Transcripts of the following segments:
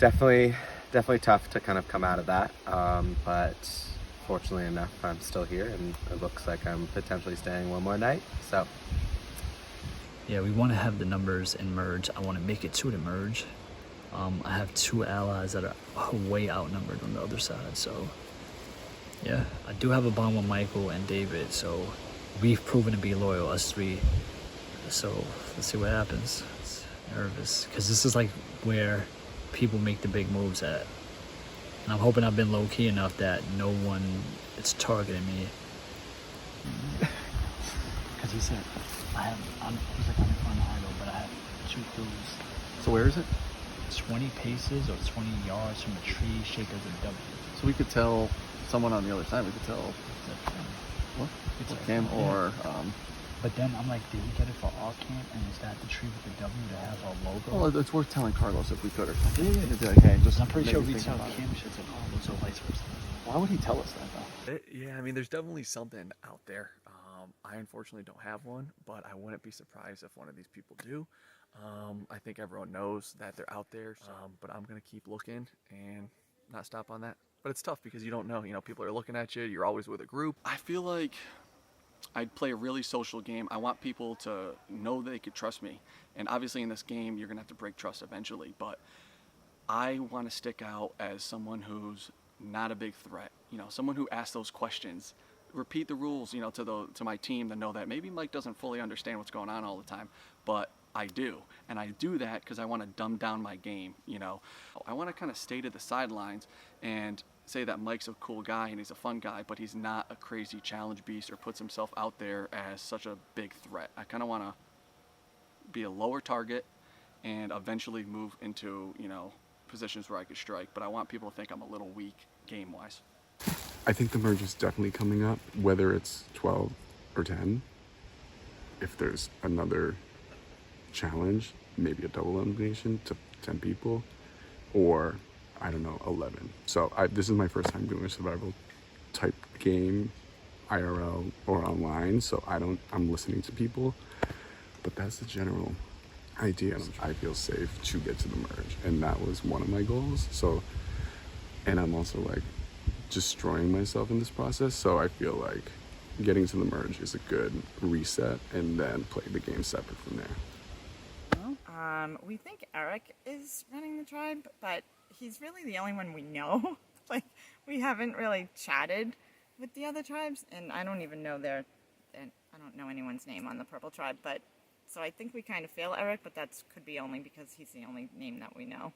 definitely tough to kind of come out of that. But fortunately enough, I'm still here, and it looks like I'm potentially staying one more night. So yeah, we want to have the numbers in merge. I want to make it to the merge. I have 2 allies that are way outnumbered on the other side, so yeah, I do have a bond with Michael and David, so we've proven to be loyal, us 3. So let's see what happens. It's nervous because this is like where people make the big moves at. And I'm hoping I've been low key enough that no one is targeting me. Because he said, he's like, I'm in front of Idol, but I have 2 crews. So where is it? 20 paces or 20 yards from a tree shaped as a W. So we could tell someone on the other side. We could tell what? It's Cam or But then I'm like, did we get it for our camp? And is that the tree with the W to have our logo? well, it's worth telling Carlos if we could or something. Yeah. It'd be like, hey, just I'm pretty sure we think tell about it. Cam should tell Carlos or vice versa. Why would he tell us that though? Yeah, I mean, there's definitely something out there. I unfortunately don't have one, but I wouldn't be surprised if one of these people do. I think everyone knows that they're out there, but I'm gonna keep looking and not stop on that. But it's tough because you don't know. You know, people are looking at you. You're always with a group. I feel like I'd play a really social game. I want people to know they could trust me. And obviously in this game, you're gonna have to break trust eventually, but I want to stick out as someone who's not a big threat. You know, someone who asks those questions, repeat the rules, you know, to my team to know that maybe Mike doesn't fully understand what's going on all the time, but I do. And I do that because I want to dumb down my game, you know. I want to kind of stay to the sidelines and say that Mike's a cool guy and he's a fun guy, but he's not a crazy challenge beast or puts himself out there as such a big threat. I kind of want to be a lower target and eventually move into, you know, positions where I could strike, but I want people to think I'm a little weak game-wise. I think the merge is definitely coming up, whether it's 12 or 10. If there's another challenge, maybe a double elimination to 10 people, or I don't know, 11. So this is my first time doing a survival type game, IRL or online, so I'm listening to people, but that's the general idea. I feel safe to get to the merge, and that was one of my goals. So, and I'm also like destroying myself in this process, so I feel like getting to the merge is a good reset, and then play the game separate from there. We think Eric is running the tribe, but he's really the only one we know. Like, we haven't really chatted with the other tribes, and I don't even know I don't know anyone's name on the purple tribe, but so I think we kind of fail Eric, but that could be only because he's the only name that we know.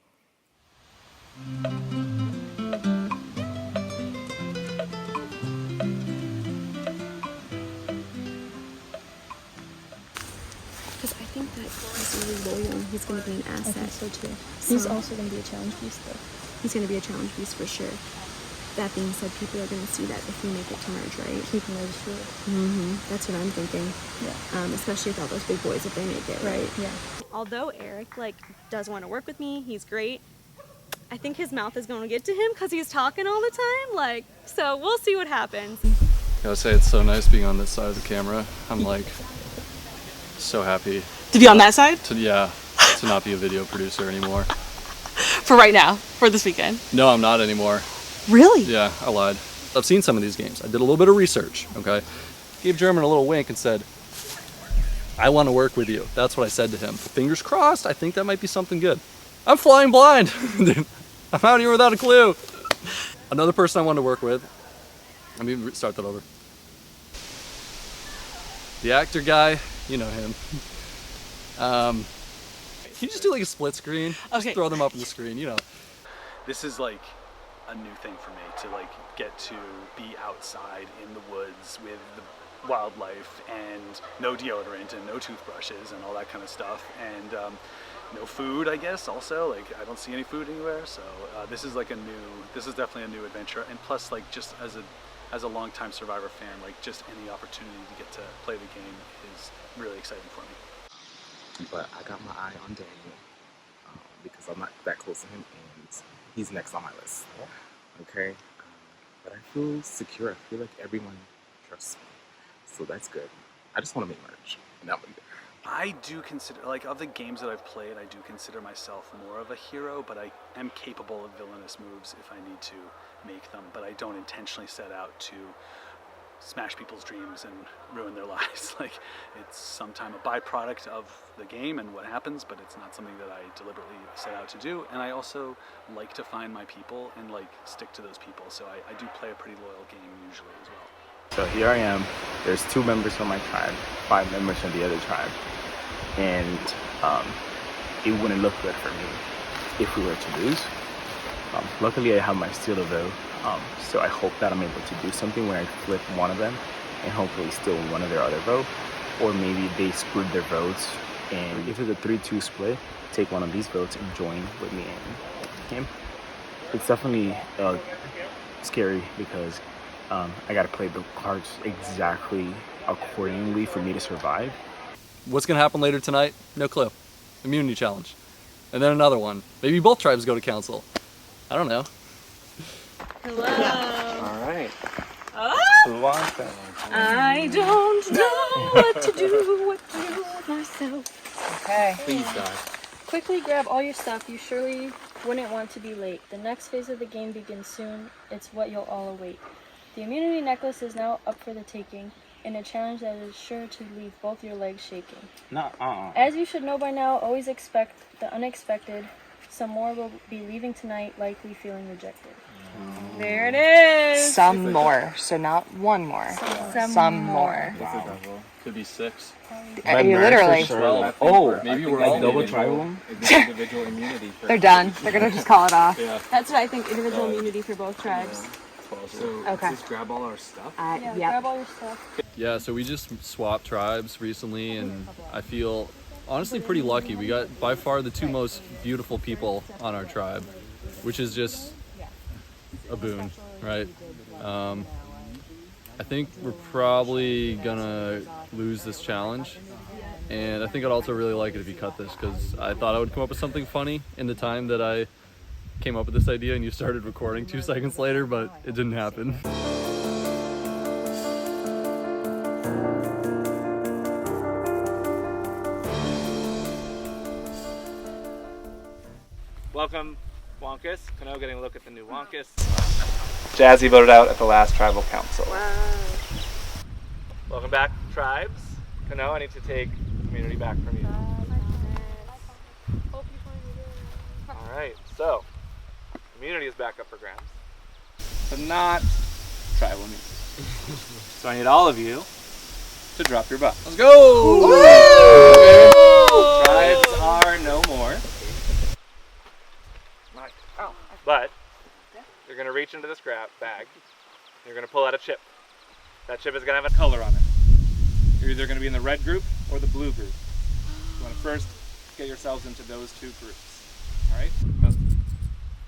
Because I think that he's really loyal and he's going to be an asset. I think so too. He's also going to be a challenge beast though. He's going to be a challenge beast for sure. That being said, people are going to see that if we make it to merge, right? Keep him sure. That's what I'm thinking. Yeah. Especially with all those big boys if they make it, right? Yeah. Although Eric does want to work with me, he's great. I think his mouth is going to get to him because he's talking all the time. So we'll see what happens. I gotta say, it's so nice being on this side of the camera. I'm like so happy To be on that side? to not be a video producer anymore. For right now? For this weekend? No, I'm not anymore. Really? Yeah, I lied. I've seen some of these games. I did a little bit of research, okay? Gave German a little wink and said, I want to work with you. That's what I said to him. Fingers crossed, I think that might be something good. I'm flying blind. I'm out here without a clue. Another person I wanted to work with. Let me start that over. The actor guy, you know him. Can you just do like a split screen? Okay. Just throw them up on the screen, you know. This is like a new thing for me to get to be outside in the woods with the wildlife and no deodorant and no toothbrushes and all that kind of stuff, and no food, I guess. Also, I don't see any food anywhere, so this is definitely a new adventure. And plus, just as a longtime Survivor fan, just any opportunity to get to play the game is really exciting for me. But I got my eye on Daniel because I'm not that close to him, and he's next on my list. Okay, but I feel secure. I feel like everyone trusts me, so that's good. I just want to make merch, and that would be good. I do consider, like, of the games that I've played, I do consider myself more of a hero, but I am capable of villainous moves if I need to make them, but I don't intentionally set out to smash people's dreams and ruin their lives. Like, it's sometimes a byproduct of the game and what happens, but it's not something that I deliberately set out to do. And I also like to find my people and like stick to those people, so I do play a pretty loyal game usually as well. So here I am. There's 2 members from my tribe, 5 members from the other tribe, and it wouldn't look good for me if we were to lose. Luckily, I have my steal of vote, so I hope that I'm able to do something where I flip one of them and hopefully steal one of their other vote, or maybe they split their votes, and if it's a 3-2 split, take one of these votes and join with me and him. It's definitely scary because I gotta play the cards exactly accordingly for me to survive. What's gonna happen later tonight? No clue. Immunity challenge. And then another one. Maybe both tribes go to council. I don't know. Hello. All right. Oh. Who wants that? I don't know what to do with myself. Okay. Please, God. Quickly grab all your stuff. You surely wouldn't want to be late. The next phase of the game begins soon. It's what you'll all await. The immunity necklace is now up for the taking, in a challenge that is sure to leave both your legs shaking. As you should know by now, always expect the unexpected. Some more will be leaving tonight, likely feeling rejected. There it is. Some more, so not one more. Some more. Wow. Could be 6. Literally. Sure. Oh, maybe we're we're all all double tribal. individual immunity. They're done. They're gonna just call it off. Yeah. That's what I think. Individual immunity for both tribes. So Okay. just grab all our stuff. Yeah, Yep. grab all your stuff. Yeah, so we just swapped tribes recently, and I feel honestly pretty lucky. We got by far the 2 most beautiful people on our tribe, which is just a boon, right? I think we're probably gonna lose this challenge, and I think I'd also really like it if you cut this, because I thought I would come up with something funny in the time that I came up with this idea and you started recording 2 seconds later, but it didn't happen. Welcome, Wonkus. Kano getting a look at the new Wonkus. Jazzy voted out at the last tribal council. Wow. Welcome back, tribes. Kano, I need to take community back from you. Alright, so, community is back up for grabs, but not tribal immunity. So I need all of you to drop your bucks. Let's go! Tribes are no more. But you're going to reach into the scrap bag. You're going to pull out a chip. That chip is going to have a color on it. You're either going to be in the red group or the blue group. You want to first get yourselves into those 2 groups. All right?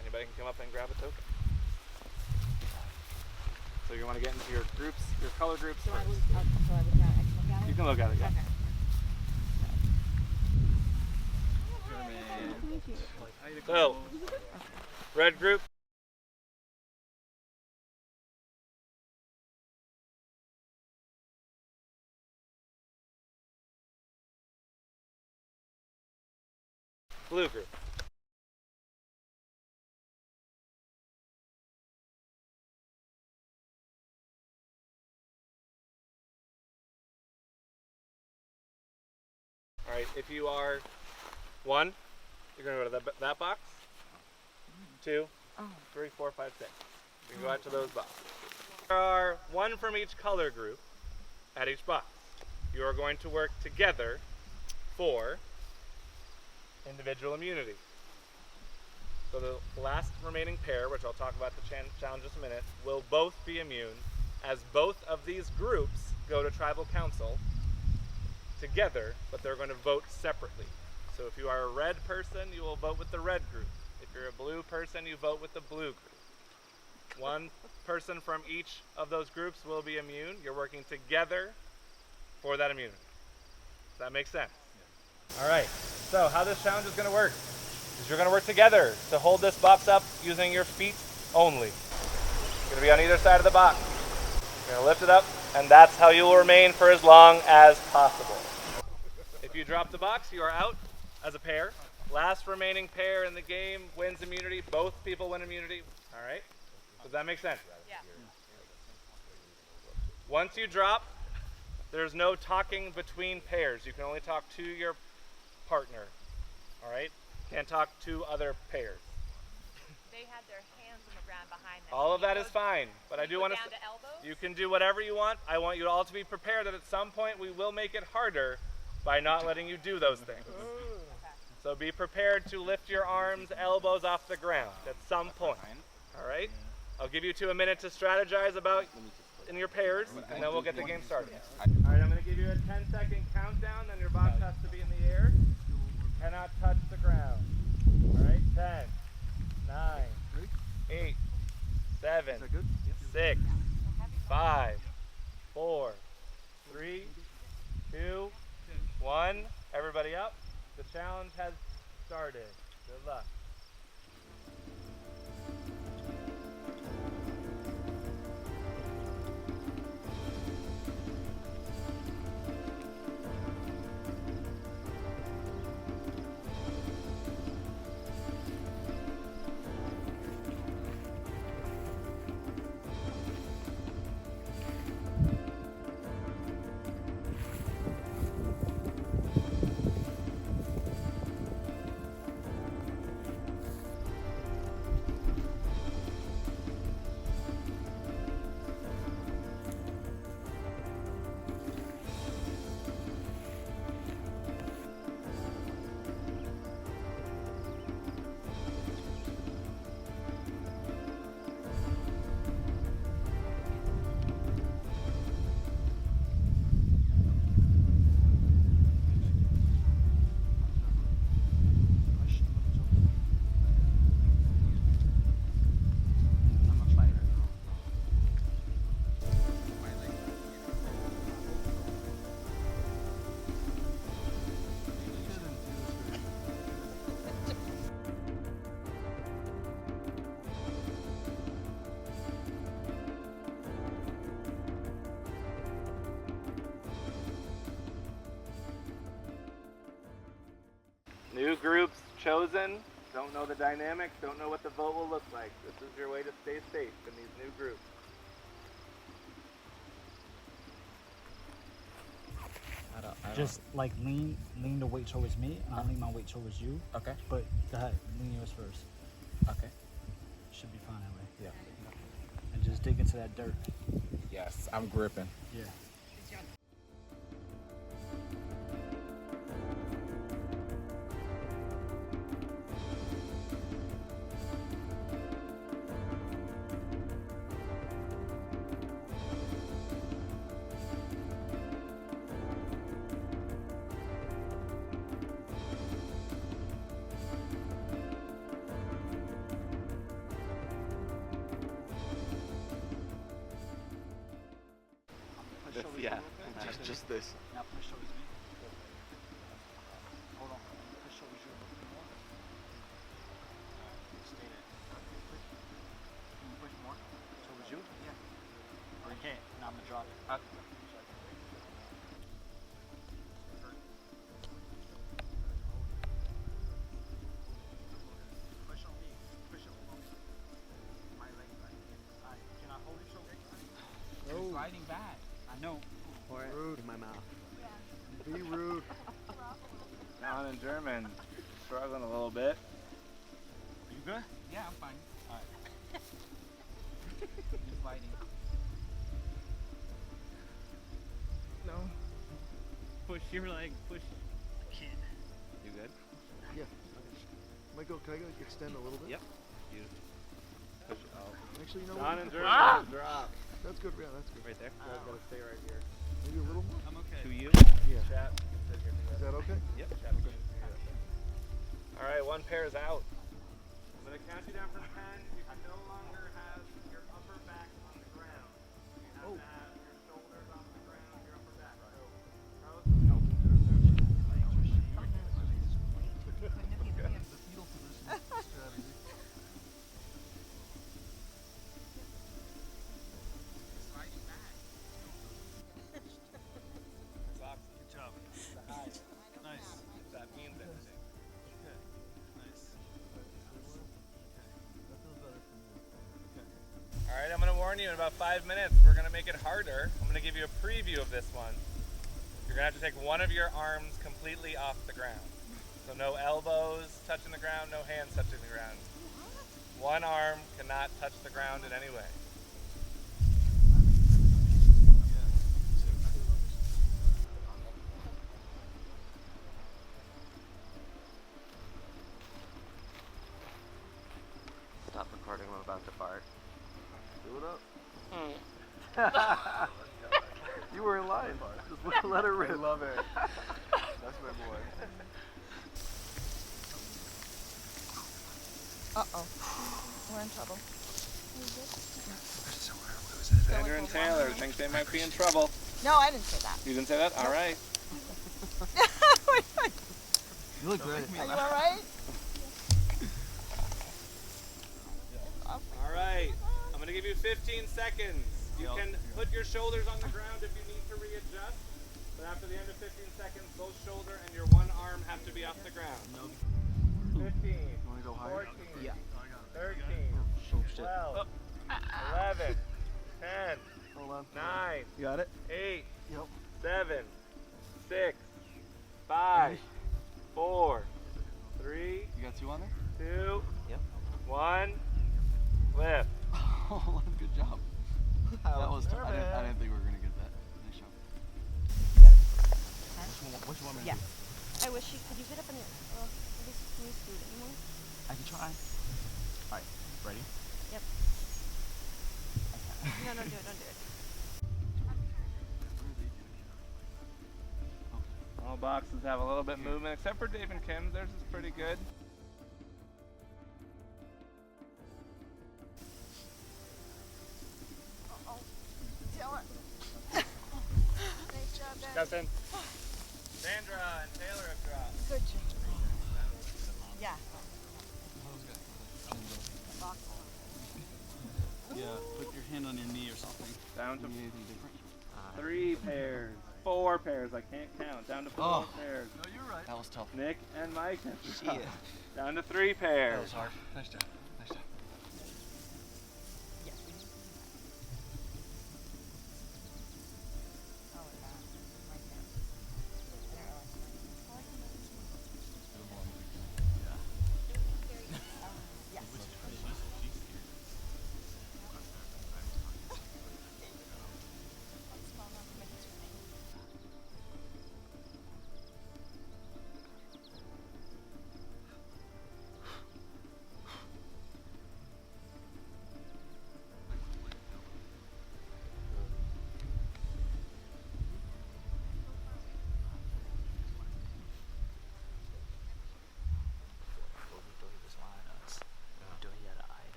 Anybody can come up and grab a token. So you want to get into your groups, your color groups first. You can look at it, yeah. So, red group. Blue group. All right, if you are 1, you're going to go to that box. 2, 3, 4, 5, 6. You can go out to those boxes. There are 1 from each color group at each box. You are going to work together for individual immunity. So the last remaining pair, which I'll talk about the challenge in just a minute, will both be immune, as both of these groups go to tribal council together, but they're going to vote separately. So if you are a red person, you will vote with the red group. If you're a blue person, you vote with the blue group. 1 person from each of those groups will be immune. You're working together for that immunity. Does that make sense? Yeah. All right, so how this challenge is going to work is you're going to work together to hold this box up using your feet only. You're going to be on either side of the box. You're going to lift it up, and that's how you will remain for as long as possible. If you drop the box, you are out as a pair. Last remaining pair in the game wins immunity. Both people win immunity. All right? Does that make sense? Yeah. Once you drop, there's no talking between pairs. You can only talk to your partner. All right? Can't talk to other pairs. They had their hands on the ground behind them. All of that is fine, but I do want down to elbows? You can do whatever you want. I want you all to be prepared that at some point we will make it harder by not letting you do those things. So be prepared to lift your arms, elbows off the ground at some point. All right? I'll give you 2 minutes to strategize about in your pairs, and then we'll get the game started. All right, I'm going to give you a 10-second countdown, then your box has to be in the air. Cannot touch the ground. All right, 10, 9, 8, 7, 6, 5, 4, 3, 2, 1. Everybody up. The challenge has started. Good luck. New groups chosen, don't know the dynamics, don't know what the vote will look like. This is your way to stay safe in these new groups. Just like lean the weight towards me, and I'll lean my weight towards you. Okay. But go ahead, lean yours first. Okay. Should be fine that way. Yeah. And just dig into that dirt. Yes, I'm gripping. Yeah. Yeah, just this. Now push towards me. Hold on. Push towards you a little bit more. Stay there. Can you push more? Towards you? Yeah. Or you can't. Now I'm gonna drop it. Push on me. Push on me. My leg right here. Can I hold it so It's sliding back. I know. Rude in my mouth. Be rude. Down in German, struggling a little bit. You good? Yeah, I'm fine. Alright. Just sliding. No. Push your leg. Push. Kid. You good? Yeah. Michael, can I go extend a little bit? Yep. Beautiful. Push it out. Actually, you know Down what? in German, drop. That's good. Yeah, that's good. Right there. You guys gotta stay right here. Maybe a little more. I'm okay. To you. Yeah. Chat. Sit here. Is that okay? Yep. Chat. All right, one pair is out. I'm gonna count you down from 10. You can no longer have your upper back on the ground. You have to have your shoulders off the ground, your upper back. So, Carlos? Good job. Nice. warn you, in about 5 minutes, we're gonna make it harder. I'm gonna give you a preview of this one. You're gonna have to take one of your arms completely off the ground. So no elbows touching the ground, no hands touching the ground. One arm cannot touch the ground in any way. Stop recording, I'm about to fart. Do it up. You were in line. Just let it rip. I love it. That's my boy. Uh-oh. We're in trouble. Sandra and Taylor think they might be in trouble. No, I didn't say that. You didn't say that? All right. You look great. Are you all right? All right. I'm going to give you 15 seconds. You can put your shoulders on the ground if you need to readjust. But after the end of 15 seconds, both shoulder and your one arm have to be off the ground. 15, 14, 13, 12, 11, 10, 9, You got it? 8, Yep. 7, 6, 5, 4, 3, You got 2 on there? 2, Yep. 1, lift. Oh, good job. That was tough. I didn't think we were going to get that. Nice job. Which one? Yeah. I wish you could you get up on your I guess can you scoot anymore? I can try. Alright, ready? Yep. No, don't do it, don't do it. All boxes have a little bit movement, except for Dave and Kim's. Theirs is pretty good. Nice job, guys. Justin. Sandra and Taylor have dropped. Good job. Yeah. Yeah, put your hand on your knee or something. Down to 3 pairs. 4 pairs. I can't count. Down to 4 pairs. No, you're right. That was tough. Nick and Mike have dropped. Down to 3 pairs. That was hard. Nice job. Nice job.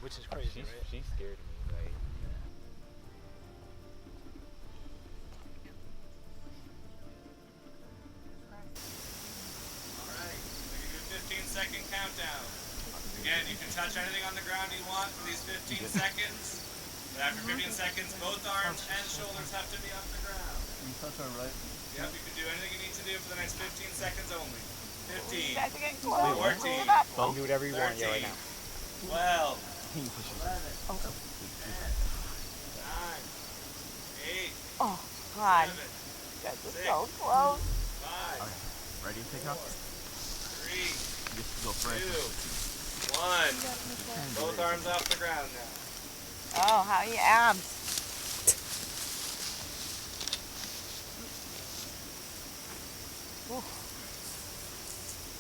Which is crazy. She's scared of me, like. Alright, I'm going to do a 15-second countdown. Again, you can touch anything on the ground you want for these 15 seconds. But after 15 seconds, both arms and shoulders have to be off the ground. You touch our right? Yep, you can do anything you need to do for the next 15 seconds only. 15, You guys are getting close. 14, You can do whatever you want, yeah, right now. 12, 11, 10, 9, 8, Oh, God. 7, You guys are 6, so close. 5, Okay. Ready to take off? 3, Just go for it. 2, 1. Both arms off the ground now. Oh, how are your abs?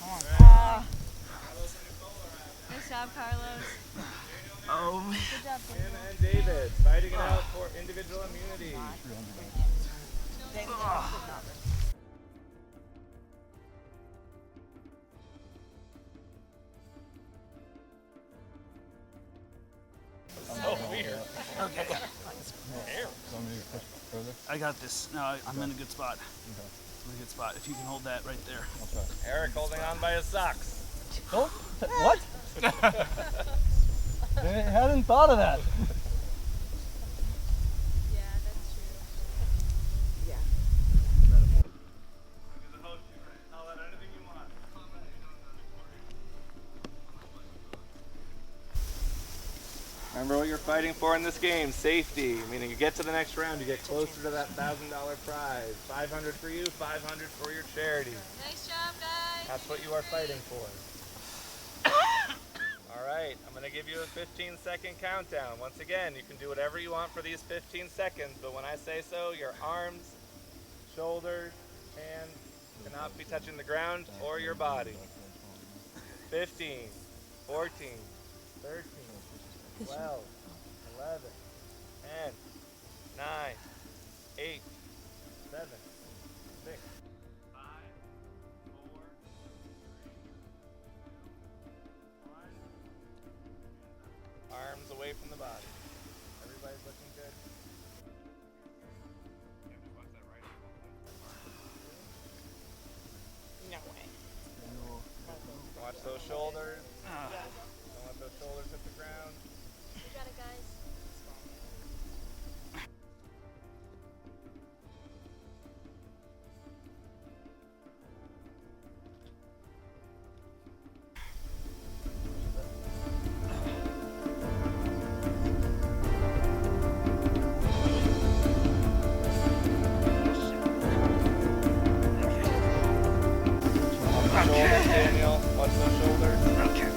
Come on. Nice job, Carlos. Good job, Tim and David fighting it out for individual immunity. So weird. Okay. I got this. No, I'm in a good spot. I'm in a good spot. If you can hold that right there. Eric holding on by his socks. Don't. What? I hadn't thought of that. Remember what you're fighting for in this game, safety, meaning you get to the next round, you get closer to that $1,000 prize. 500 for you, 500 for your charity. Nice job, guys. That's what you are fighting for. All right, I'm gonna give you a 15-second countdown. Once again, you can do whatever you want for these 15 seconds, but when I say so, your arms, shoulders, hands cannot be touching the ground or your body. 15, 14, 13, 12, 11, 10, 9, 8, 7, 6, 5, 4, 3, 2, 1. Arms away from the body. Everybody's looking good. No way. Watch those shoulders. Don't let those shoulders hit the ground. You got it, guys. Shoulders, Daniel. Watch those shoulders. Okay.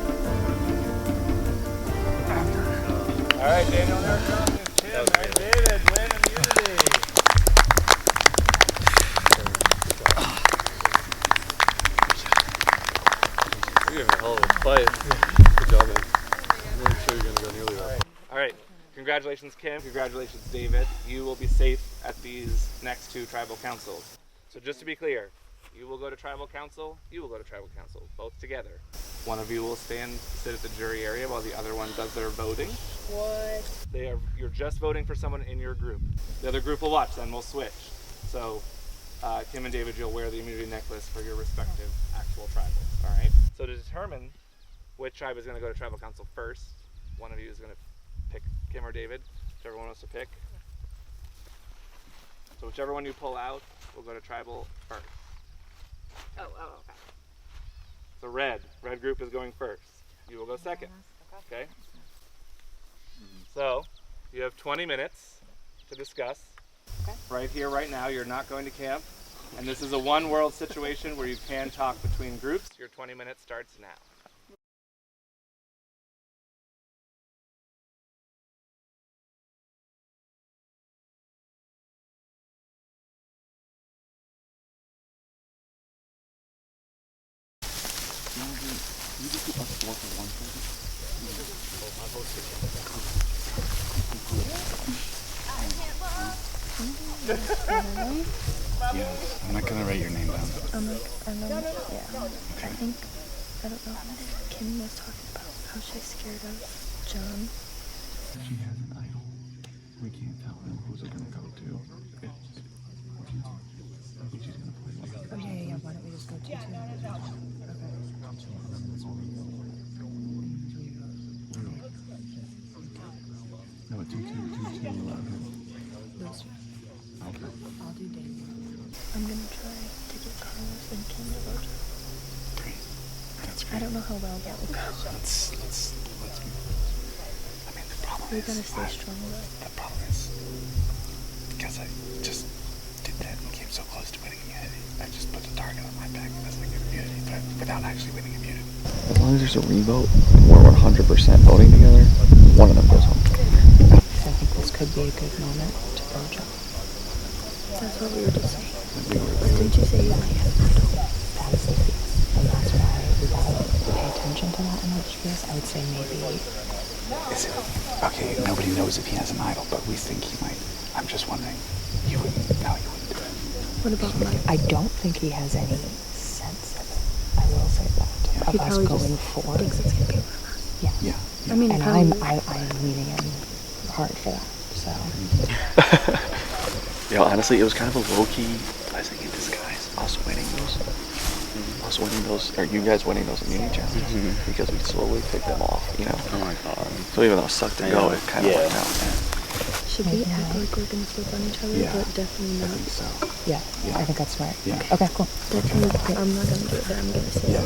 All right, Daniel, now crossing Tim. All right, David, win immunity. You're having a hell of a fight. Good job, man. I'm not sure you're going to go nearly that. All right, congratulations, Kim. Congratulations, David. You will be safe at these next two tribal councils. So just to be clear, you will go to tribal council, you will go to tribal council, both together. One of you will sit at the jury area while the other one does their voting. What? You're just voting for someone in your group. The other group will watch, then we'll switch. So Kim and David, you'll wear the immunity necklace for your respective actual tribals, all right? So to determine which tribe is gonna go to tribal council first, one of you is gonna pick Kim or David, whichever one wants to pick. So whichever one you pull out will go to tribal first. Oh, okay. So red group is going first. You will go second, okay? So you have 20 minutes to discuss. Okay. Right here, right now, you're not going to camp. And this is a one world situation where you can talk between groups. Your 20 minutes starts now. Yeah, I'm not gonna write your name down. I don't know. I think, I don't know if Kim was talking about how she's scared of John. She has an idol. We can't tell him who's it gonna go to. I think she's gonna play like Oh, yeah. Why don't we just go 2-2? No, 2-2, 11. Okay. I'll do Daniel. I'm gonna try to get Carlos and Kim to vote. Great. That's great. I don't know how well that will go. Let's I mean, the problem We is... gotta stay strong. The problem is... Because I just did that and came so close to winning immunity, I just put the target on my back as I get immunity, but without actually winning immunity. As long as there's a revote where we're 100% voting together, one of them goes home. I think this could be a good moment to vote John. That's what we were just saying. But didn't you say you might have an idol? That is the fear. And that's why we gotta pay attention to that in which case I would say maybe... Is it... Okay, nobody knows if he has an idol, but we think he might. I'm just wondering. You wouldn't... No, you wouldn't do it. What about Mike? I don't think he has any sense of it. I will say that. Yeah. Of us going forward. Thinks it's gonna be one of us. Yeah. Yeah. I mean, And I'm leaning in hard for that, so... You know, honestly, it was kind of a low-key blessing in disguise, us winning those. us winning those, or you guys winning those immunity challenges, because we slowly picked them off, you know? Oh my god. So even though it sucked to go, it kind of worked out. Should we act like we're gonna flip on each other, but definitely not? So. Yeah, I think that's smart. Yeah. Okay, cool. Definitely, I'm not gonna do it, but I'm gonna say it.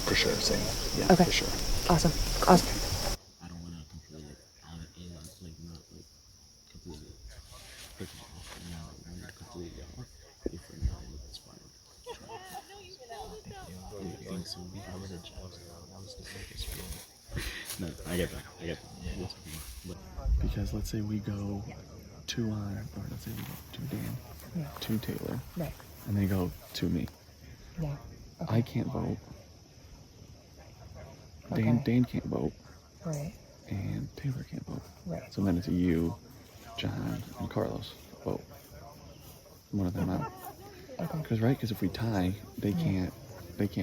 For sure, same. Yeah, Okay. for sure. Awesome. Awesome. I don't want to completely out of it, like not like completely pick it off, and now I want to completely off. If we're not in this fun, I think so. I would have jobs. That was the biggest feeling. No, I get that. I get that. Yeah. But Because let's say we go 2 on, or let's say we go 2 Dan, Yeah. 2 Taylor, Right. and then go 2 me. Yeah. I can't vote. Okay. Dan can't vote. Right. And Taylor can't vote. Right. So then it's you, John, and Carlos vote. One of them out. Okay. Because right, because if we tie, they can't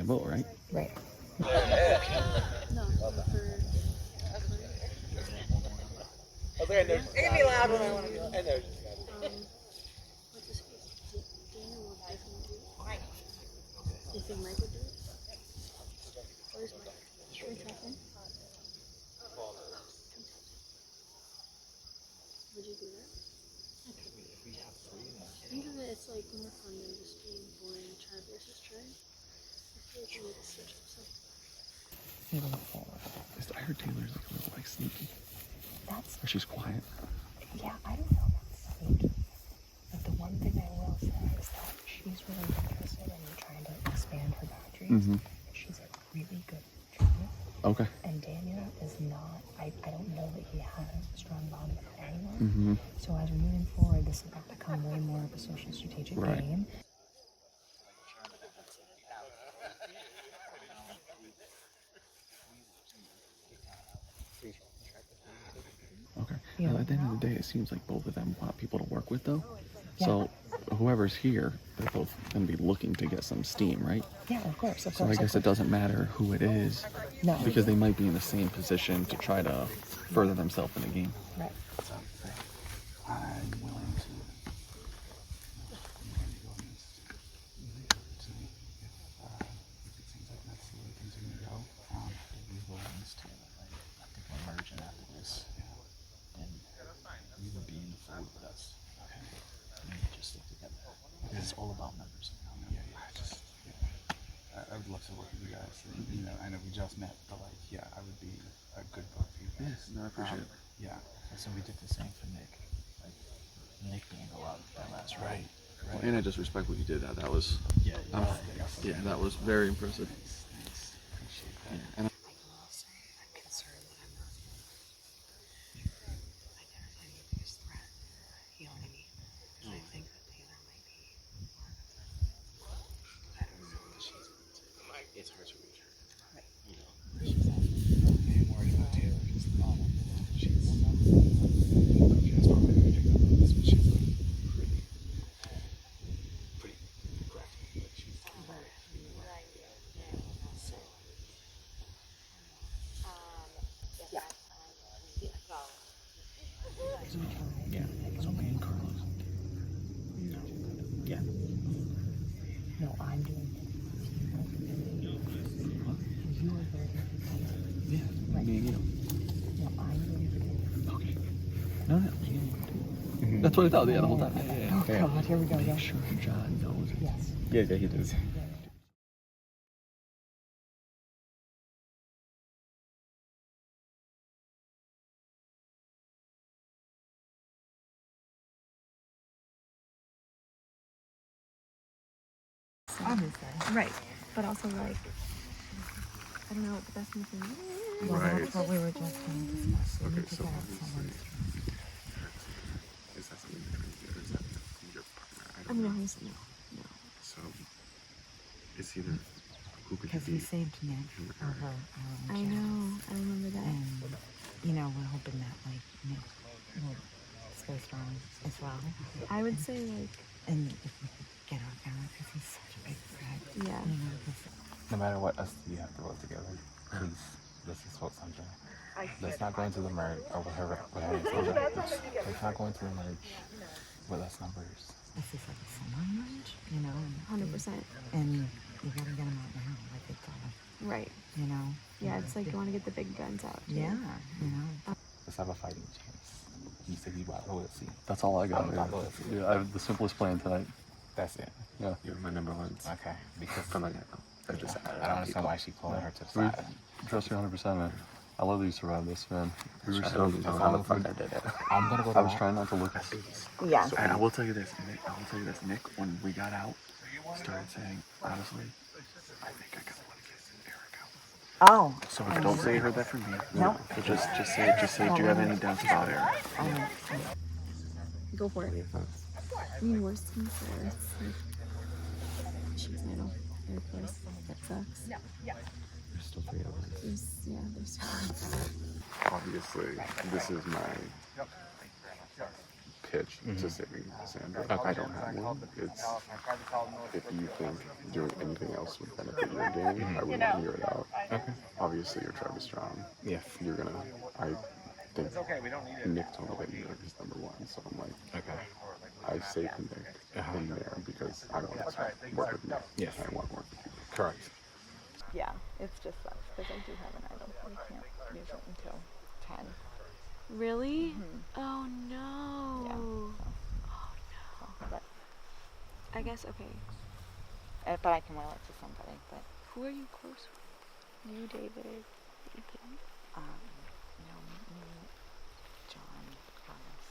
vote, right? Right. No, I think I know. It can be loud when I want to go. I know. You think Mike would do it? Where's Mike? Should we tap in? Would you do that? Think of it, it's like more fun than just being boring tribe versus tribe. I feel like you need to switch up something. I heard Taylor's like a little like sneaky. That's. Or she's quiet. Yeah, I don't know about sneaky. But the one thing I will say is that she's really interested in trying to expand her boundaries. Mhm. She's a really good trainer. Okay. And Daniel is not, I don't know that he has a strong bond with anyone. Mhm. So as we're moving forward, this is going to become way more of a social strategic Right. game. Okay. Yeah. Well, at the end of the day, it seems like both of them want people to work with, though. Yeah. So whoever's here, they're both going to be looking to get some steam, right? Yeah, of course, of So course. I guess it doesn't matter who it is, No. because they might be in the same position to try to further themselves in the game. Right. So I'm willing to. I think we're merging after this, and you would be in the fold with us. Okay. And we just stick together. It's all about members. I would love to work with you guys. And, you know, I know we just met, but like, yeah, I would be a good book for you guys. Yes, no, I appreciate it. Yeah. So we did the same for Nick. Like Nick didn't go out that last round. Well, and I just respect what you did. That was, Yeah, yeah, that was very impressive. Yeah, and it's hard to reach her. You know. I'm worried about Taylor because she's probably going to pick up on this, but she's pretty graphic. But she's so, yeah, so me and Carlos. Yeah. No, I'm doing it. You are very different. Yeah, Right. me and you. No, I'm doing it. Okay. No, me and you. That's what I thought. Yeah, the whole time. Oh, God, here we go. Make sure John knows it. Yes. Yeah, he does. Obviously. Right. But also, like, I don't know what the best thing for me is. Well, Right. that's what we were just going to discuss. We Okay, need to so get what is someone's. is that something you're trying to do, or is that your partner? I I don't mean, know. obviously, no. So it's either who could you Because be? we saved Nick him or over her? I know. I remember that. And, you know, we're hoping that, like, Nick will stay strong as well. I would say, like, And if we could get our Eric, because he's such a big threat. Yeah. You know, 'cause No matter what, us three have to work together. Please, let's just vote something. Let's not go into the merge or whatever. Let's not go into the merge with less numbers. this is like a summer merge, you know. And 100%. And you gotta get them out now. Like it's Right. you know. Yeah, it's like you want to get the big guns out. Too. Yeah, you know. Let's have a fighting chance. You said you brought loyalty. That's all I got. Oh, Yeah. loyalty. Yeah, I have the simplest plan tonight. That's it. Yeah. You're my number one. Okay. Because From the get-go. They're just I don't understand why she pulled her to the We, side. trust me 100%, man. I love that you survived this, man. We were I so don't know how the fuck I did it. I'm gonna go to I was that. trying not to look at Yeah. So, and I will tell you this, Nick. I will tell you this, Nick. When we got out, started saying, honestly, I think I kind of want to kiss Eric out. Oh. So don't say you heard that from me. Nope. So just say, do you have any doubts about Eric? Go for it. I mean, worst comes to worst. Like, she's middle. Air Force. That sucks. There's still 3 hours. There's Obviously, this is my pitch to saving Sandra. I don't have one. It's if you think doing anything else would benefit your game, I would want to hear it out. Okay. Obviously, you're Travis Strong. Yes. You're gonna. I think Nick told me that you're his number one, so I'm like, okay. I saved Nick in there because I want to work with Nick. Yes. I want to work with you. Correct. Yeah, it's just sucks because I do have an item. We can't use it until 10. Really? Oh no. Yeah. Oh no. But I guess okay. but I can will it to somebody. But Who are you close with? You, David, Ethan. no, me, John, Carlos.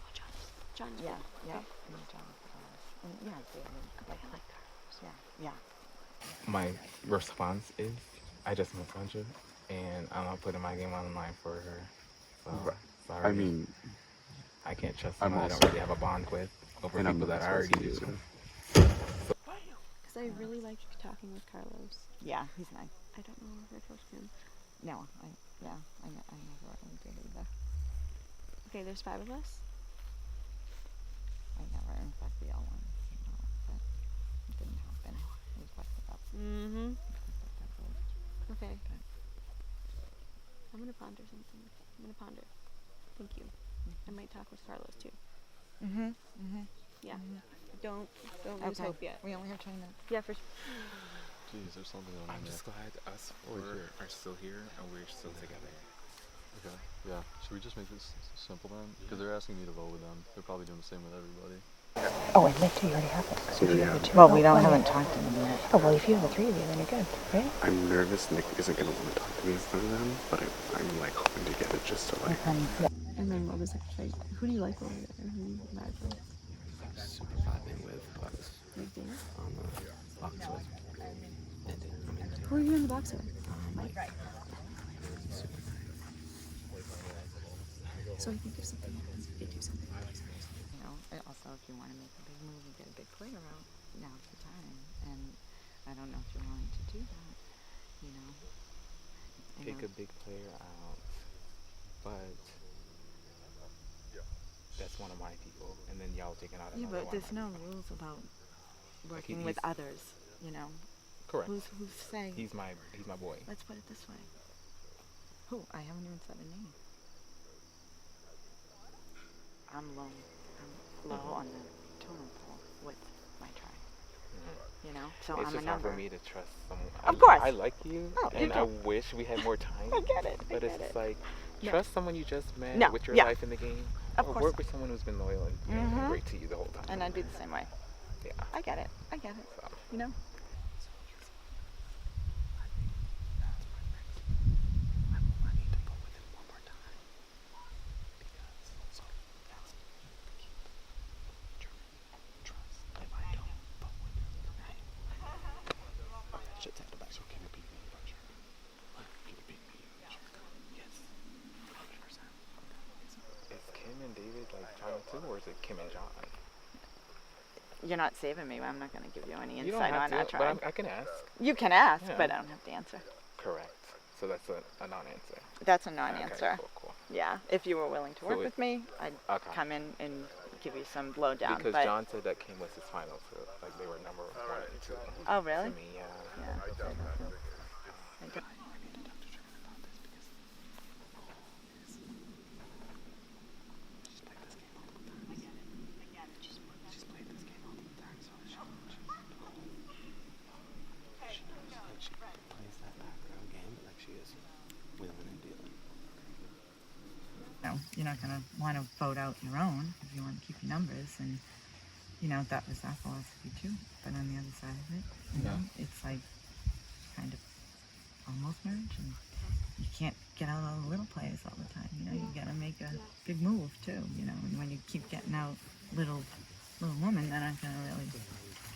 Oh, John. Yeah, yeah. Okay. Me, John, Carlos. And yeah, David. Okay, I like Carlos. Yeah, yeah. My response is, I just met Sandra, and I'm not putting my game on the line for her. So, sorry. I mean, I can't trust I'm someone I don't also- really have a bond with over and I'm people not that I already supposed to do. use it. Because I really liked talking with Carlos. Yeah, he's nice. I don't know if I trust him. No, I never did either. Okay, there's 5 of us. I never, in fact, we all won, but it didn't happen. We fucked it up. Mm-hmm. But Okay. I'm gonna ponder something. I'm gonna ponder. Thank you. I might talk with Carlos too. Yeah. Don't lose hope yet. We only have 20 minutes. Yeah, for sure. Jeez, there's something going on I'm there. just glad us 4 are still here and we're still together. Okay, yeah. Should we just make this simple then? Because they're asking me to vote with them. They're probably doing the same with everybody. Oh, and Nick too, you already have it. So if you have the 2. Well, we haven't talked to them yet. Oh, well, if you have the 3 of you, then you're good, right? I'm nervous Nick isn't going to want to talk to me in front of them, but I'm like hoping to get it just to like. And then what was it? Like, who do you like over there? Who do you vibe with? Super vibing with Bucks. Like Dana? Bucks with. Who are you in the box with? Mike? So I think if something happens, if they do something. You know, and also if you want to make a big move and get a big player out, now's the time. And I don't know if you're willing to do that. You know. Pick a big player out, but that's one of my people, and then y'all taking out Yeah, another but one. there's no rules about working with others. You know. Correct. Who's saying? He's my boy. Let's put it this way. Who? I haven't even said a name. I'm low. I'm low on the totem pole with my tribe. You know, so It's I'm just a hard number. for me to trust someone. Of course. I like you, Oh, you and I do. wish we had more time. I get it. But it's like, trust someone you just met No, with your yeah. life in the game. Of or course work not. with someone who's been loyal and great to you the whole time. And I'd be the same way. Yeah. I get it. I get it. So. You know. So can it be me or German? Can it be me or German? Yes. 100%. Is Kim and David like John too, or is it Kim and John? You're not saving me. I'm not going to give you any You don't insight have on to, that but tribe. I can ask. You can ask, Yeah. but I don't have the answer. Correct. So that's a non-answer. That's a non-answer. Okay, cool. Yeah. If you were willing to work So with me, I'd Okay. come in and give you some lowdown. Because but John said that Kim was his final, so like they were number 1 and 2. Oh, really? To me, yeah. I don't- you're not going to want to vote out your own if you want to keep your numbers. And, that was our philosophy too. But on the other side of it, it's like kind of almost merge. And you can't get out all the little players all the time. You got to make a big move too, and when you keep getting out little women that aren't going to really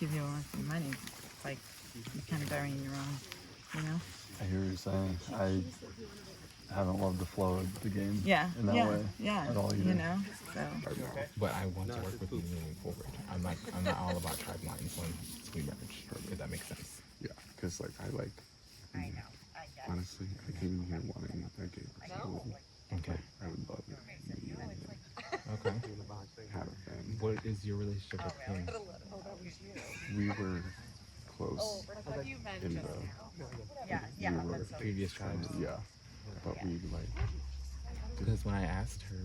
give you any money, it's like you're kind of burying your own, I hear what you're saying. I haven't loved the flow of the game in that way at all either. So. But I want to work with you moving forward. I'm not all about tribe lines when we merge, if that makes sense. Yeah, because honestly, I came in here wanting that game. Okay. I would love it. Okay. Have a fan. What is your relationship with him? We were close in the previous tribes. Yeah, but we because when I asked her,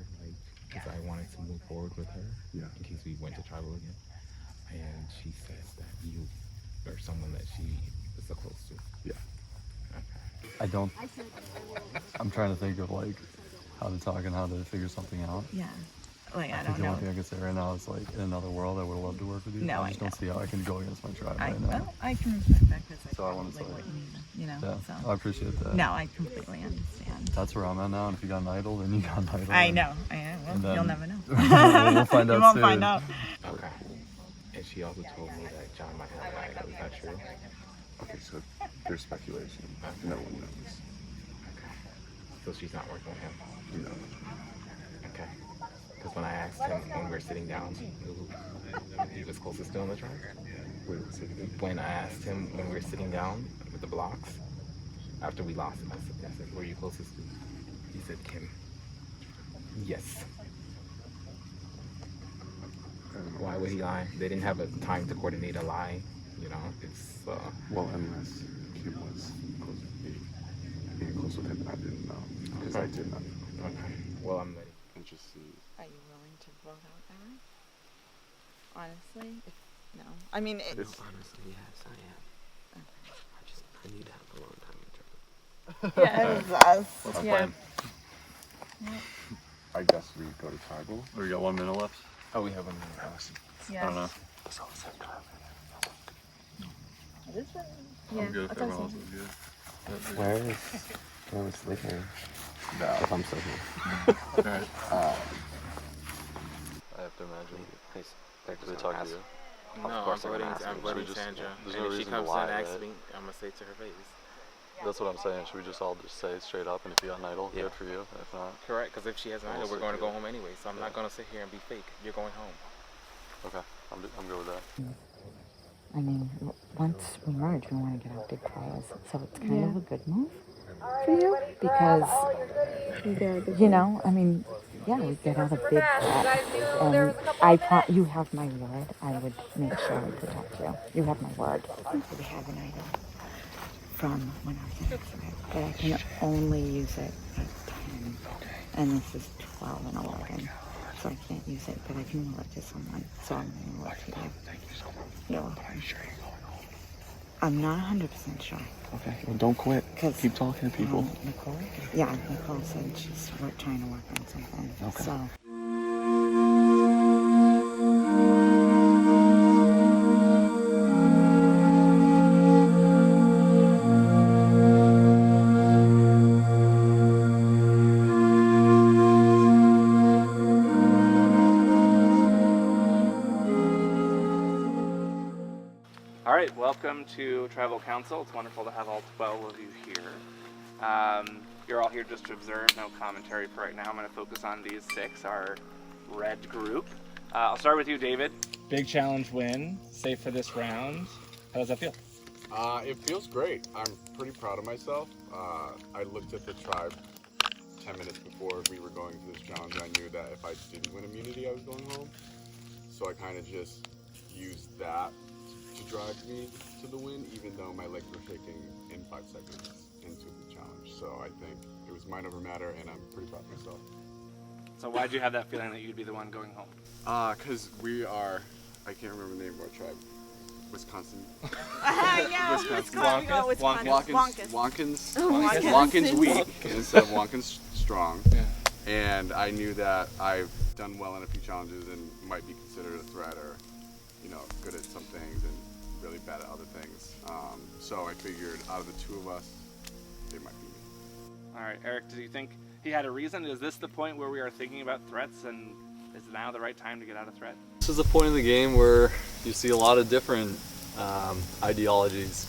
because I wanted to move forward with her, in case we went to tribal again, and she said that you are someone that she is so close to. Yeah. Okay. I'm trying to think of how to talk and how to figure something out. Yeah. I think don't the know. only thing I can say right now is in another world I would love to work with you. No, I just don't see how I can go against my tribe right now. Well, I can respect that because So I want to say, what you need, yeah, so. I appreciate that. No, I completely understand. That's where I'm at now, and if you got an idol, then you got an idol. I know. Well, you'll never know. We'll find out You won't soon. find out. Okay. And she also told me that John might have an idol. Is that true? Okay, so there's speculation. No one knows. Okay. So she's not working with him? No. Okay. Because when I asked him when we were sitting down, he was closest to on the tribe. When I asked him when we were sitting down with the blocks, after we lost him, I said, who are you closest to? He said, Kim. Yes. Why would he lie? They didn't have a time to coordinate a lie. It's... Well, unless Kim was close with me. Being close with him, I didn't know. Because I did not know. Okay. Well, I'm ready. Interesting. Are you willing to vote out Aaron? Honestly? No. I mean, it's... honestly, yes, I am. Okay. I need to have a long time in trouble. Yes, Yeah. I guess we go to tribal. We got 1 minute left. Oh, we have 1 minute left. Yeah. I don't know. I'm good if everyone else is good. Where is sleeping? No. If I'm still here. Alright. I have to imagine. They're They talk to you. No, I'm voting just- Sandra. there's And no if she reason to comes lie, and asks right? me, I'm gonna say it to her face. That's what I'm saying. Should we just all just say it straight up? And if you got an idol, good for you. If not, Correct, because if she has an idol, we're going to go home anyway. So I'm not going to sit here and be fake. You're going home. okay, I'm good with that. I mean, once we merge, we want to get out big trials. So it's kind of a good move for you because, I mean, we get out a big threat. And you have my word. I would make sure I protect you. You have my word. We have an idol from when I was in X-ray, but I can only use it at 10. And this is 12 and 11. So I can't use it, but I can will it to someone. So I'm going to will it to you. Thank you so much. You're welcome. Are you sure you're going home? I'm not 100% sure. Okay, well, don't quit. Keep talking to people. Nicole said she's trying to work on something. Okay. So. All right, welcome to Tribal Council. It's wonderful to have all 12 of you here. You're all here just to observe, no commentary for right now. I'm going to focus on these 6, our red group. I'll start with you, David. Big challenge win, safe for this round. How does that feel? It feels great. I'm pretty proud of myself. I looked at the tribe 10 minutes before we were going to this challenge. I knew that if I didn't win immunity, I was going home. So I kind of just used that to drive me to the win, even though my legs were shaking in 5 seconds into the challenge. So I think it was mind over matter, and I'm pretty proud of myself. So why'd you have that feeling that you'd be the one going home? Because we are, I can't remember the name of our tribe. Wisconsin. Wonkins weak instead of Wonkins strong. and I knew that I've done well in a few challenges and might be considered a threat, or good at some things and really bad at other things. So I figured out of the two of us, it might be me. All right, Eric, do you think he had a reason? Is this the point where we are thinking about threats, and is now the right time to get out of threat? This is a point in the game where you see a lot of different ideologies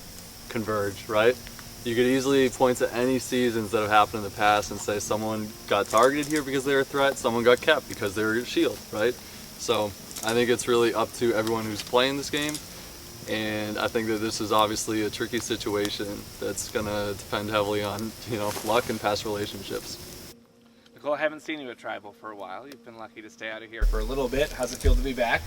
converge, right? You could easily point to any seasons that have happened in the past and say someone got targeted here because they were a threat, someone got kept because they were a shield, right? So I think it's really up to everyone who's playing this game, and I think that this is obviously a tricky situation that's gonna depend heavily on, luck and past relationships. Nicole, I haven't seen you at Tribal for a while. You've been lucky to stay out of here for a little bit. How's it feel to be back?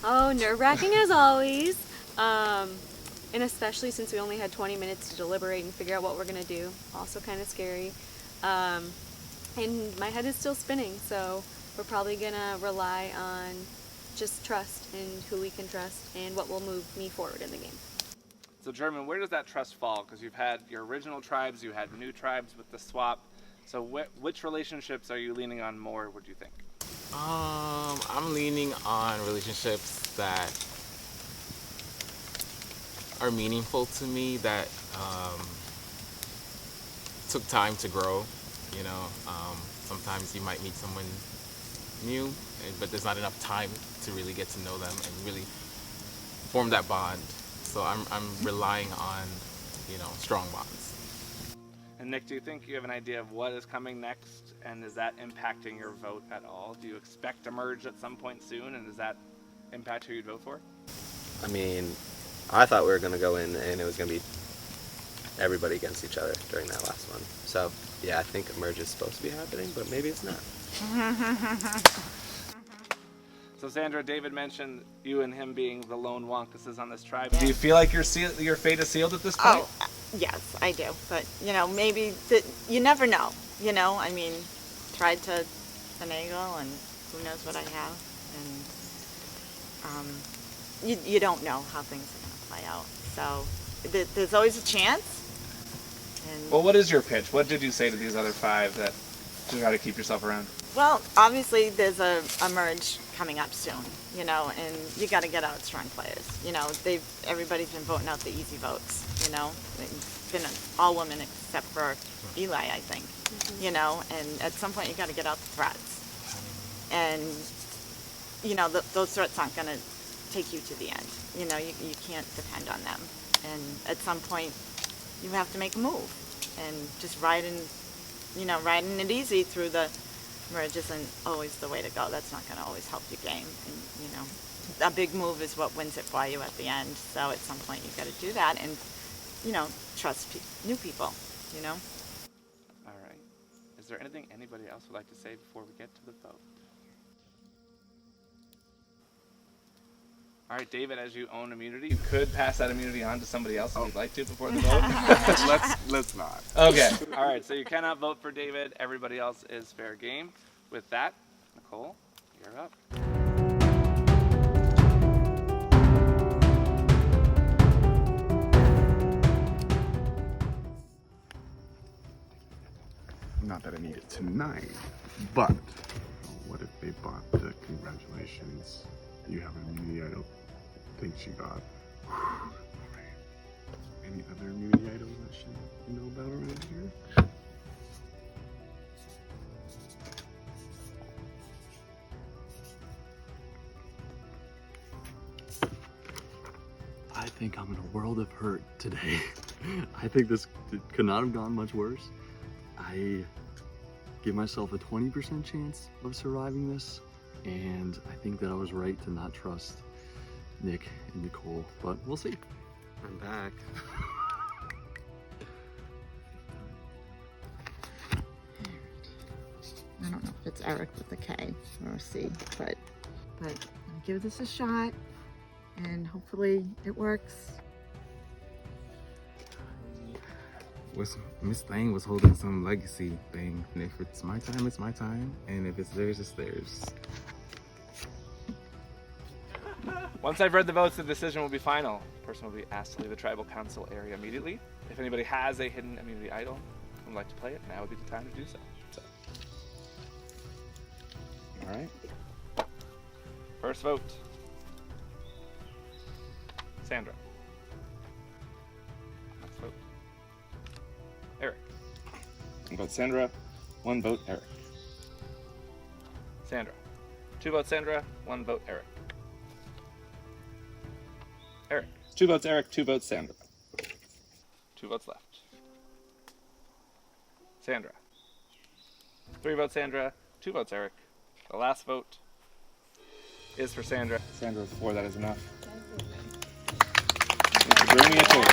Oh, nerve-wracking as always. And especially since we only had 20 minutes to deliberate and figure out what we're gonna do. Also kind of scary. And my head is still spinning, so we're probably gonna rely on just trust and who we can trust and what will move me forward in the game. So German, where does that trust fall? Because you've had your original tribes, you had new tribes with the swap. So which relationships are you leaning on more, would you think? I'm leaning on relationships that are meaningful to me, that took time to grow. Sometimes you might meet someone new, but there's not enough time to really get to know them and really form that bond. So I'm relying on, strong bonds. And Nick, do you think you have an idea of what is coming next, and is that impacting your vote at all? Do you expect a merge at some point soon, and does that impact who you'd vote for? I mean, I thought we were going to go in and it was going to be everybody against each other during that last one. So, yeah, I think a merge is supposed to be happening, but maybe it's not. So, Sandra, David mentioned you and him being the lone wonkuses on this tribe. Do you feel like your fate is sealed at this point? Oh, yes, I do. But, maybe you never know. I mean, tried to finagle, and who knows what I have. And you don't know how things are going to play out. So there's always a chance. And Well, what is your pitch? What did you say to these other five that to try to keep yourself around? Well, obviously there's a merge coming up soon, and you got to get out strong players. Everybody's been voting out the easy votes, It's been all women except for Eli, I think, and at some point you got to get out the threats. And, those threats aren't going to take you to the end. You can't depend on them. And at some point you have to make a move, and just riding it easy through the merge isn't always the way to go. That's not going to always help your game. And, a big move is what wins it for you at the end. So at some point you've got to do that and, trust new people, All right. Is there anything anybody else would like to say before we get to the vote? All right, David, as you own immunity, you could pass that immunity on to somebody else if you'd like to before the vote. Let's not. Okay. All right, so you cannot vote for David. Everybody else is fair game. With that, Nicole, you're up. Not that I need it tonight, but what if they bought the congratulations? You have an immunity I don't think she got. Any other immunity items that she know about around here? I think I'm in a world of hurt today. I think this could not have gone much worse. I give myself a 20% chance of surviving this, and I think that I was right to not trust Nick and Nicole, but we'll see. I'm back. I don't know if it's Eric with a K or a C, but I'll give this a shot, and hopefully it works. Miss Thing was holding some legacy thing, and if it's my time, it's my time, and if it's theirs, it's theirs. Once I've read the votes, the decision will be final. The person will be asked to leave the tribal council area immediately. If anybody has a hidden immunity idol and would like to play it, now would be the time to do so. All right. First vote. Sandra. Next vote. Eric. One vote Sandra, 1 vote Eric. Sandra. 2 votes Sandra, 1 vote Eric. Eric. 2 votes Eric, 2 votes Sandra. 2 votes left. Sandra. 3 votes Sandra, 2 votes Eric. The last vote is for Sandra. Sandra with 4, that is enough. Thanks for bringing it to her.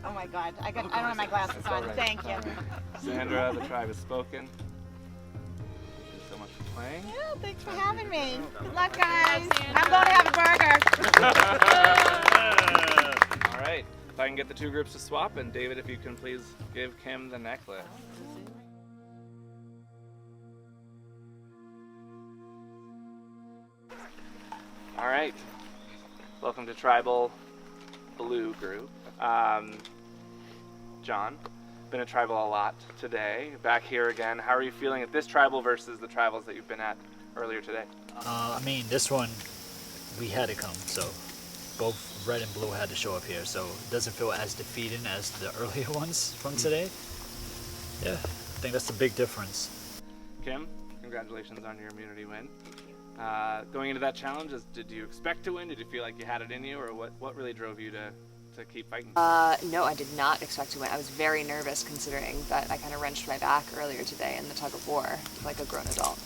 Oh my God, I don't have my glasses on. Right. Thank you. Sandra, the tribe has spoken. Thank you so much for playing. Yeah, thanks for having me. Good luck, guys. I'm going to have a burger. All right. If I can get the 2 groups to swap, and David, if you can please give Kim the necklace. All right. Welcome to Tribal Blue Group. John, been at Tribal a lot today. Back here again. How are you feeling at this Tribal versus the Tribals that you've been at earlier today? I mean, this one, we had to come, so both red and blue had to show up here, so it doesn't feel as defeating as the earlier ones from today. Yeah, I think that's the big difference. Kim, congratulations on your immunity win. Going into that challenge, did you expect to win? Did you feel like you had it in you, or what really drove you to keep fighting? No, I did not expect to win. I was very nervous considering that I kind of wrenched my back earlier today in the tug of war, like a grown adult.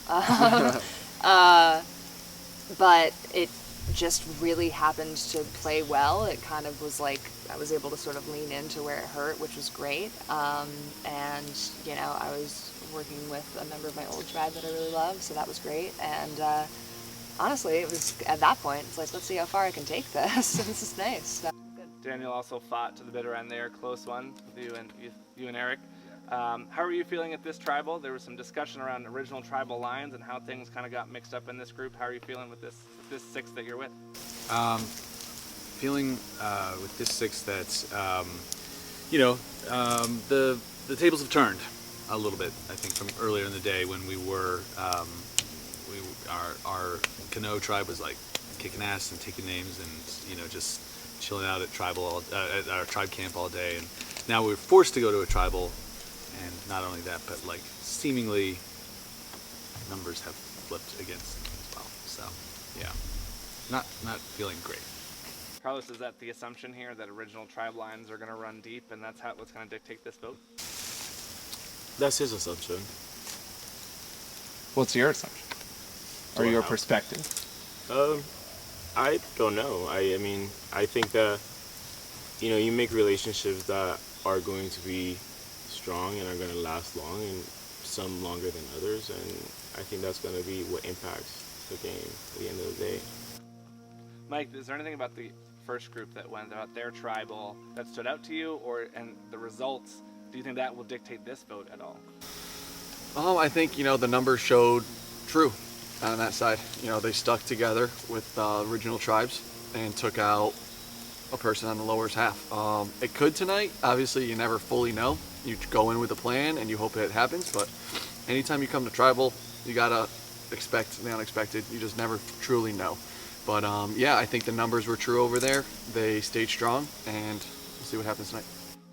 But it just really happened to play well. It kind of was like I was able to sort of lean into where it hurt, which was great. And, you know, I was working with a member of my old tribe that I really love, so that was great. And honestly, it was at that point, it's like, let's see how far I can take this. This is nice. So. Daniel also fought to the bitter end there, close one with you and Eric. How are you feeling at this tribal? There was some discussion around original tribal lines and how things kind of got mixed up in this group. How are you feeling with this 6 that you're with? Feeling with this 6 that the tables have turned a little bit. I think from earlier in the day when we were our Kano tribe was like kicking ass and taking names and just chilling out at tribal at our tribe camp all day, and now we're forced to go to a tribal, and not only that, but like seemingly numbers have flipped against them as well. So yeah, not feeling great. Carlos, is that the assumption here that original tribe lines are going to run deep, and that's what's going to dictate this vote? That's his assumption. What's your assumption? Or your perspective? I don't know. I mean, I think that, you make relationships that are going to be strong and are going to last long, and some longer than others, and I think that's going to be what impacts the game at the end of the day. Mike, is there anything about the first group that went about their tribal that stood out to you, and the results, do you think that will dictate this vote at all? I think, the numbers showed true on that side. They stuck together with original tribes and took out a person on the lowest half. It could tonight. Obviously, you never fully know. You go in with a plan and you hope it happens, but anytime you come to tribal, you gotta expect the unexpected. You just never truly know. But yeah, I think the numbers were true over there. They stayed strong, and we'll see what happens tonight.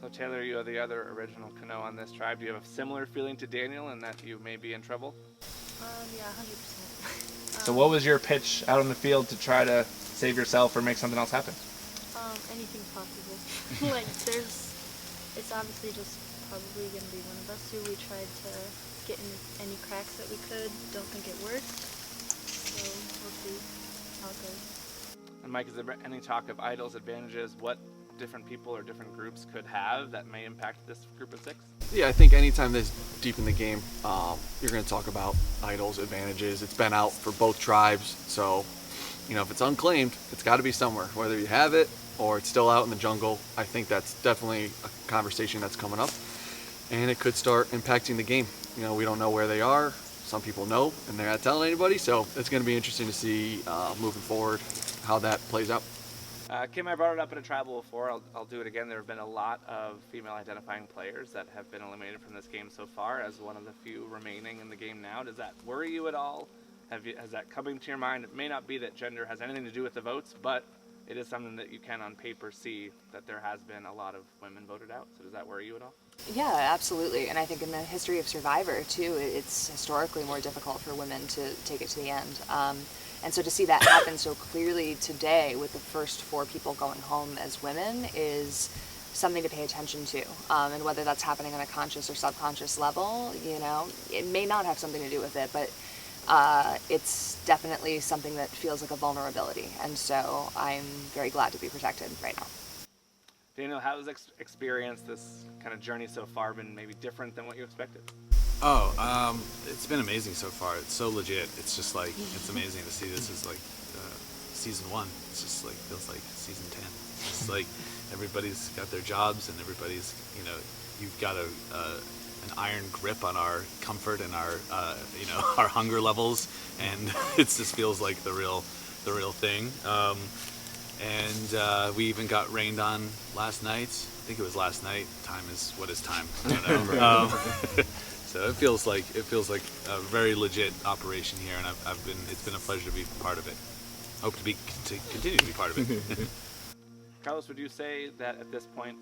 So Taylor, you are the other original Kano on this tribe. Do you have a similar feeling to Daniel in that you may be in trouble? Yeah, 100%. So what was your pitch out on the field to try to save yourself or make something else happen? Anything possible. It's obviously just probably going to be one of us who we tried to get in any cracks that we could. Don't think it worked. So we'll see how it goes. And Mike, is there any talk of idols, advantages, what different people or different groups could have that may impact this group of 6? Yeah, I think anytime this deep in the game, you're going to talk about idols, advantages. It's been out for both tribes, so if it's unclaimed, it's got to be somewhere. Whether you have it or it's still out in the jungle, I think that's definitely a conversation that's coming up, and it could start impacting the game. We don't know where they are. Some people know, and they're not telling anybody, so it's going to be interesting to see moving forward how that plays out. Kim, I brought it up in a tribal before. I'll do it again. There have been a lot of female identifying players that have been eliminated from this game so far as one of the few remaining in the game now. Does that worry you at all? Has that come into your mind? It may not be that gender has anything to do with the votes, but it is something that you can on paper see that there has been a lot of women voted out. So does that worry you at all? Yeah, absolutely. And I think in the history of Survivor, too, it's historically more difficult for women to take it to the end. And so to see that happen so clearly today with the first 4 people going home as women is something to pay attention to. And whether that's happening on a conscious or subconscious level, you know, it may not have something to do with it, but it's definitely something that feels like a vulnerability. And so I'm very glad to be protected right now. Daniel, how has experience this kind of journey so far been maybe different than what you expected? Oh, it's been amazing so far. It's so legit. It's just like, it's amazing to see this as like season 1. It's just like, feels like season 10. It's like everybody's got their jobs and everybody's, you know, you've got an iron grip on our comfort and our, you know, our hunger levels, and it just feels like the real thing. And we even got rained on last night. I think it was last night. Time is what is time? I don't know. So it feels like a very legit operation here, and it's been a pleasure to be part of it. Hope to continue to be part of it. Carlos, would you say that at this point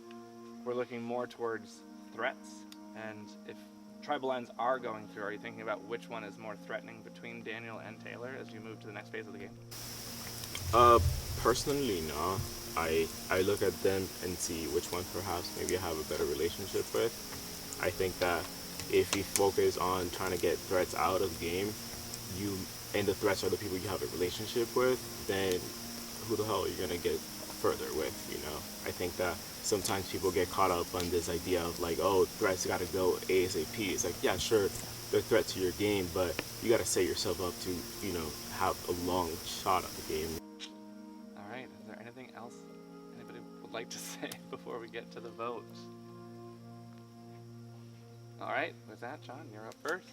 we're looking more towards threats? And if tribal lines are going through, are you thinking about which one is more threatening between Daniel and Taylor as you move to the next phase of the game? Personally, no. I look at them and see which one perhaps maybe I have a better relationship with. I think that if you focus on trying to get threats out of the game, and the threats are the people you have a relationship with, then who the hell are you going to get further with, you know? I think that sometimes people get caught up on this idea of like, oh, threats got to go ASAP. It's like, yeah, sure, they're a threat to your game, but you got to set yourself up to, you know, have a long shot at the game. All right, is there anything else anybody would like to say before we get to the vote? All right, with that, John, you're up first.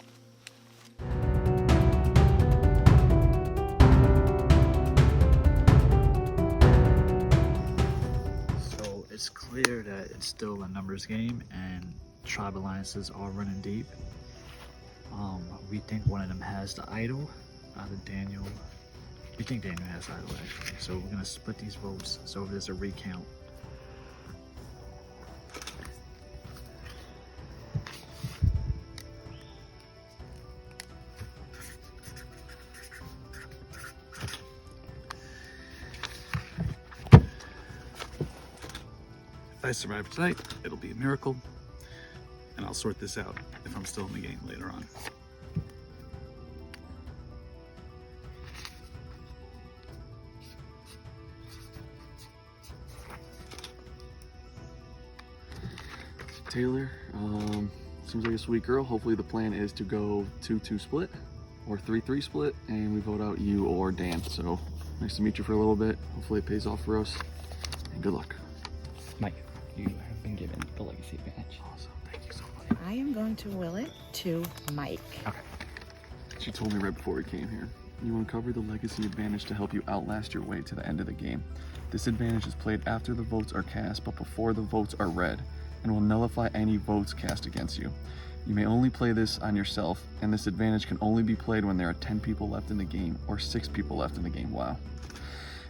So it's clear that it's still a numbers game and tribe alliances are running deep. We think one of them has the idol. Either Daniel. We think Daniel has the idol actually. So we're gonna split these votes. So there's a recount. If I survive tonight, it'll be a miracle, and I'll sort this out if I'm still in the game later on. Taylor, seems like a sweet girl. Hopefully the plan is to go 2-2 split or 3-3 split, and we vote out you or Dan. So nice to meet you for a little bit. Hopefully it pays off for us, and good luck. Mike, you have been given the legacy advantage. Awesome, thank you so much. I am going to will it to Mike. Okay. She told me right before we came here. You uncover the legacy advantage to help you outlast your way to the end of the game. This advantage is played after the votes are cast, but before the votes are read, and will nullify any votes cast against you. You may only play this on yourself, and this advantage can only be played when there are 10 people left in the game, or 6 people left in the game. Wow.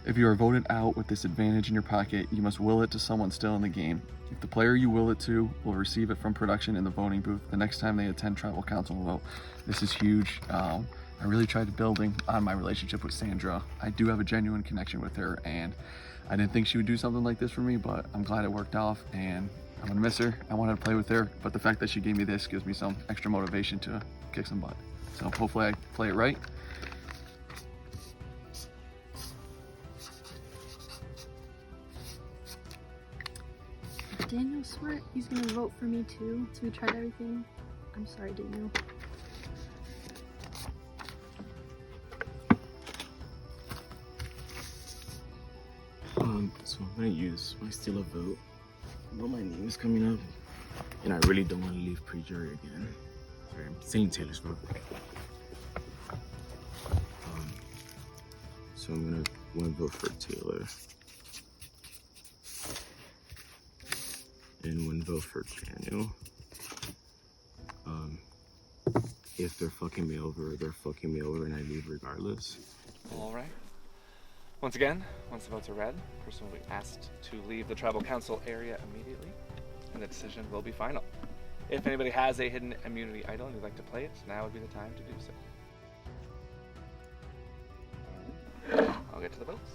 If you are voted out with this advantage in your pocket, you must will it to someone still in the game. If the player you will it to will receive it from production in the voting booth the next time they attend tribal council vote. This is huge. I really tried building on my relationship with Sandra. I do have a genuine connection with her, and I didn't think she would do something like this for me, but I'm glad it worked off, and I'm gonna miss her. I wanted to play with her, but the fact that she gave me this gives me some extra motivation to kick some butt. So hopefully I play it right. Daniel's smart. He's gonna vote for me too. So we tried everything. I'm sorry, Daniel. So I'm gonna use my steal a vote. But my name is coming up, and I really don't want to leave pre-jury again. Sorry, I'm saying Taylor's vote. So I'm gonna vote for Taylor. and 1 vote for Daniel. If they're fucking me over, they're fucking me over, and I leave regardless. All right. Once again, once the votes are read, the person will be asked to leave the tribal council area immediately, and the decision will be final. If anybody has a hidden immunity idol and you'd like to play it, now would be the time to do so. I'll get to the votes.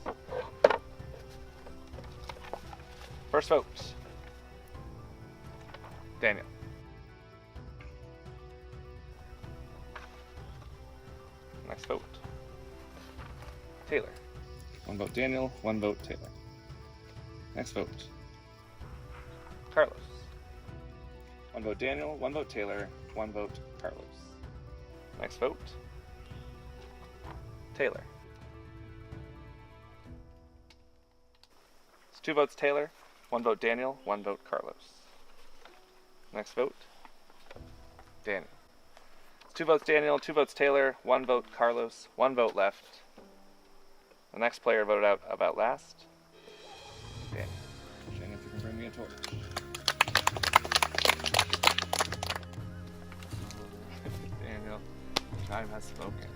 First vote, Daniel. Next vote, Taylor. 1 vote Daniel, 1 vote Taylor. Next vote, Carlos. 1 vote Daniel, 1 vote Taylor, 1 vote Carlos. Next vote, Taylor. It's 2 votes Taylor, 1 vote Daniel, 1 vote Carlos. Next vote, Daniel. It's 2 votes Daniel, 2 votes Taylor, 1 vote Carlos, 1 vote left. The next player voted out of Outlast, Daniel. Daniel, if you can bring me a torch. Daniel, time has spoken.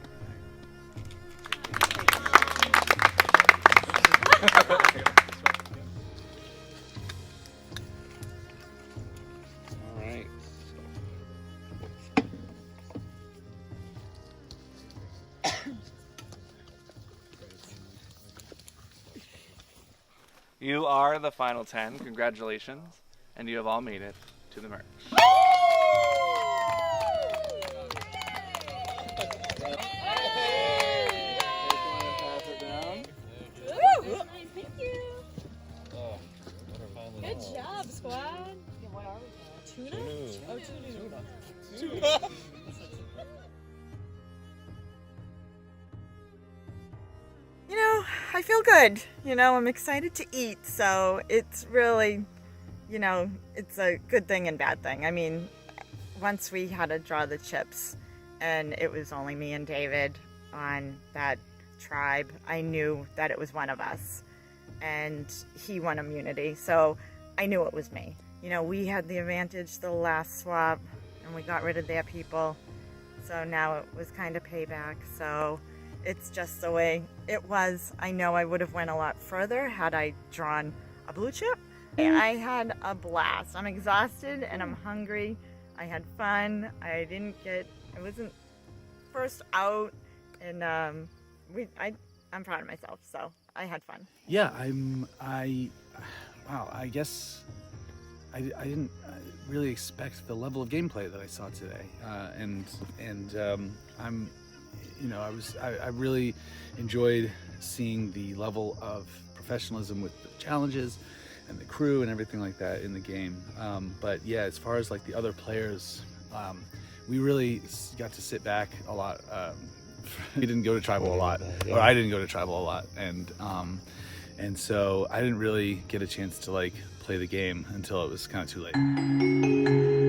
All right. You are the final 10. Congratulations. And you have all made it to the merch. Thank you. Good job, squad. What are we? Tuna? Oh, tuna. You know, I feel good. You know, I'm excited to eat, so it's really, you know, it's a good thing and bad thing. I mean, once we had to draw the chips and it was only me and David on that tribe, I knew that it was one of us. And he won immunity, so I knew it was me. You know, we had the advantage the last swap, and we got rid of their people. So now it was kind of payback, so it's just the way it was. I know I would have went a lot further had I drawn a blue chip. I had a blast. I'm exhausted and I'm hungry. I had fun. I wasn't first out, and I'm proud of myself, so I had fun. Yeah, wow, I guess I didn't really expect the level of gameplay that I saw today, I really enjoyed seeing the level of professionalism with the challenges and the crew and everything like that in the game. But yeah, as far as like the other players, we really got to sit back a lot. We didn't go to tribal a lot, or I didn't go to tribal a lot, and so I didn't really get a chance to like play the game until it was kind of too late.